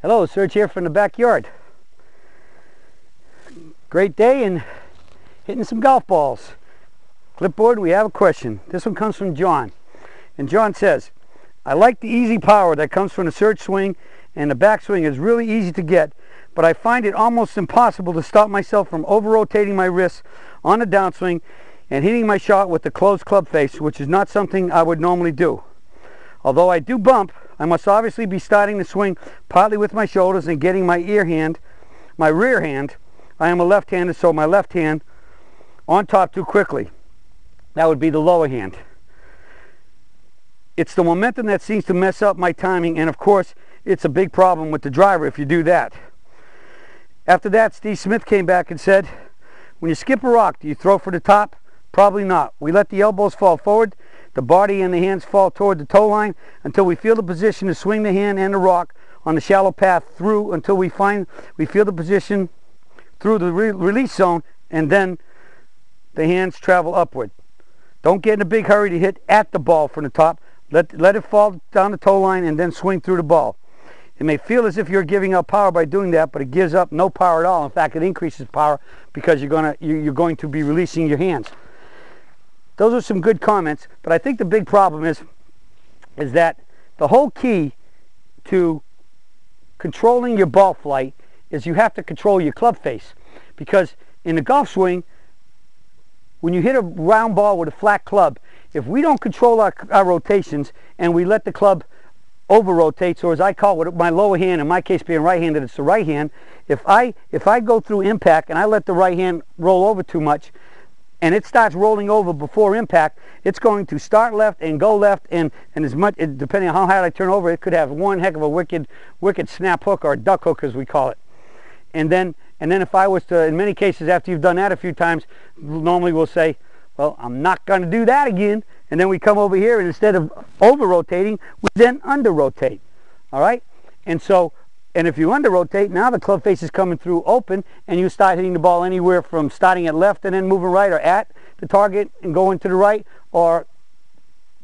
Hello, Serge here from the backyard. Great day and hitting some golf balls. Clipboard, we have a question. This one comes from John. And John says, I like the easy power that comes from the Serge swing, and the backswing is really easy to get, but I find it almost impossible to stop myself from over-rotating my wrists on the downswing and hitting my shot with the closed club face, which is not something I would normally do. Although I do bump, I must obviously be starting the swing partly with my shoulders and getting my rear hand. I am a left-hander, so my left hand on top too quickly. That would be the lower hand. It's the momentum that seems to mess up my timing, and of course, it's a big problem with the driver if you do that. After that, Steve Smith came back and said, when you skip a rock, do you throw for the top? Probably not. We let the elbows fall forward, the body and the hands fall toward the toe line until we feel the position to swing the hand and the rock on the shallow path through until we feel the position through the release zone, and then the hands travel upward. Don't get in a big hurry to hit at the ball from the top. Let it fall down the toe line and then swing through the ball. It may feel as if you're giving up power by doing that, but it gives up no power at all. In fact, it increases power because you're going to be releasing your hands. Those are some good comments, but I think the big problem is that the whole key to controlling your ball flight is you have to control your club face. Because in the golf swing, when you hit a round ball with a flat club, if we don't control our rotations and we let the club over-rotate, or as I call it, my lower hand, in my case being right-handed, it's the right hand. If I go through impact and I let the right hand roll over too much, and it starts rolling over before impact, it's going to start left and go left, and as much, depending on how hard I turn over, it could have one heck of a wicked snap hook, or a duck hook as we call it. And then if I was to, in many cases after you've done that a few times, normally we'll say, well, I'm not going to do that again. And then we come over here, and instead of over-rotating, we then under-rotate. All right? And if you under-rotate, now the club face is coming through open, and you start hitting the ball anywhere from starting at left and then moving right, or at the target and going to the right, or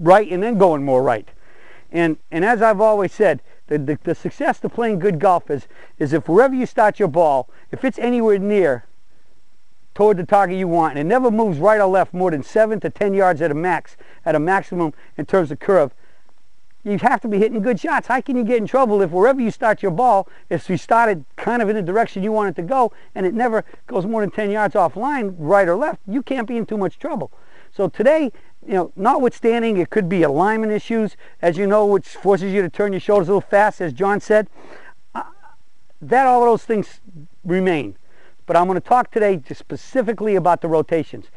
right and then going more right. And as I've always said, the success to playing good golf is if wherever you start your ball, if it's anywhere near toward the target you want, and it never moves right or left more than 7 to 10 yards at a maximum in terms of curve, you have to be hitting good shots. How can you get in trouble if wherever you start your ball, if you started kind of in the direction you want it to go, and it never goes more than 10 yards offline, right or left, you can't be in too much trouble. So today, notwithstanding, it could be alignment issues, as you know, which forces you to turn your shoulders a little fast, as John said. That all of those things remain. But I'm going to talk today just specifically about the rotations.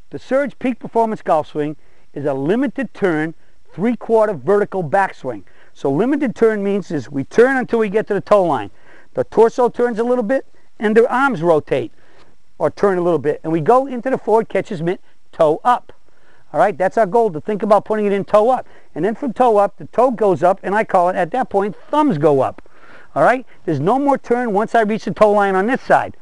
The Serge Peak Performance Golf Swing is a limited turn, 3/4 vertical backswing. So limited turn means is we turn until we get to the toe line. The torso turns a little bit, and the arms rotate or turn a little bit, and we go into the forward catcher's mitt, toe up. All right, that's our goal, to think about putting it in toe up. And then from toe up, the toe goes up, and I call it, at that point, thumbs go up. All right, there's no more turn once I reach the toe line on this side.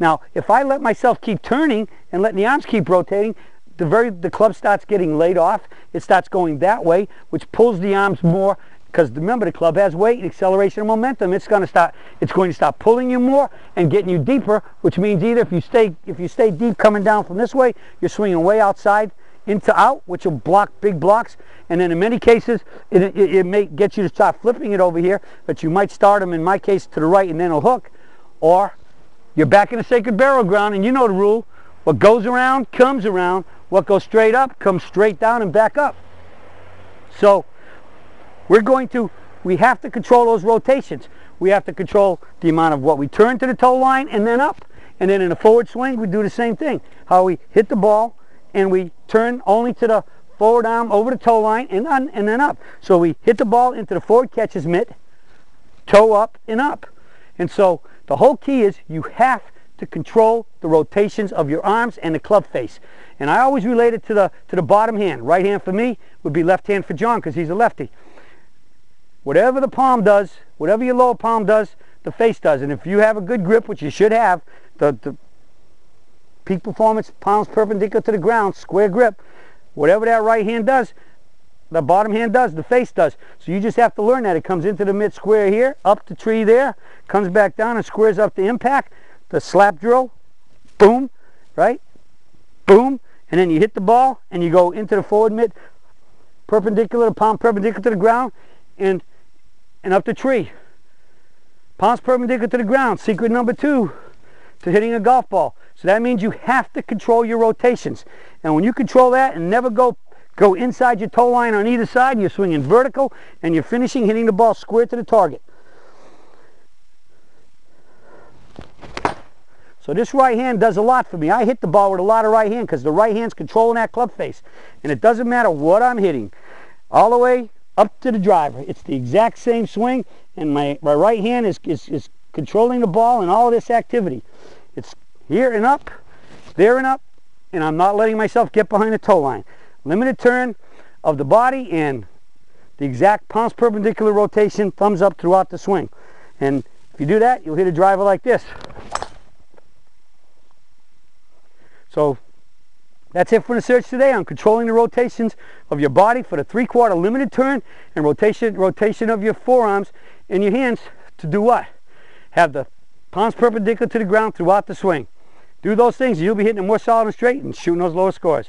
Now, if I let myself keep turning and letting the arms keep rotating, the club starts getting laid off. It starts going that way, which pulls the arms more, because remember, the club has weight, acceleration, and momentum. It's going to start pulling you more and getting you deeper, which means either if you stay deep coming down from this way, you're swinging way outside into out, which will block big blocks, and then in many cases it may get you to start flipping it over here, but you might start them, in my case, to the right and then it'll hook, or you're back in the sacred burial ground, and you know the rule: what goes around comes around, what goes straight up comes straight down and back up. So we have to control those rotations. We have to control the amount of what we turn to the toe line and then up, and then in a forward swing we do the same thing, how we hit the ball and we turn only to the forward arm over the toe line and then up. So we hit the ball into the forward catcher's mitt, toe up and up. And so the whole key is you have to control the rotations of your arms and the club face. And I always relate it to the bottom hand. Right hand for me would be left hand for John, because he's a lefty. Whatever the palm does, whatever your lower palm does, the face does. And if you have a good grip, which you should have, the Peak Performance, palms perpendicular to the ground, square grip, whatever that right hand does, the bottom hand does, the face does. So you just have to learn that. It comes into the mid square here, up the tree there, comes back down and squares up the impact, the slap drill, boom, right? Boom, and then you hit the ball and you go into the forward mid, perpendicular, the palm perpendicular to the ground, and up the tree. Palms perpendicular to the ground, secret number 2 to hitting a golf ball. So that means you have to control your rotations. And when you control that and never go inside your toe line on either side, you're swinging vertical and you're finishing hitting the ball square to the target. So this right hand does a lot for me. I hit the ball with a lot of right hand because the right hand's controlling that club face. And it doesn't matter what I'm hitting. All the way up to the driver. It's the exact same swing, and my right hand is controlling the ball and all of this activity. It's here and up, there and up, and I'm not letting myself get behind the toe line. Limited turn of the body and the exact palms perpendicular rotation, thumbs up throughout the swing. And if you do that, you'll hit a driver like this. So that's it for the search today on controlling the rotations of your body for the 3/4 limited turn and rotation of your forearms and your hands to do what? Have the palms perpendicular to the ground throughout the swing. Do those things, you'll be hitting it more solid and straight and shooting those lower scores.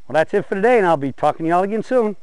Well, that's it for today, and I'll be talking to y'all again soon.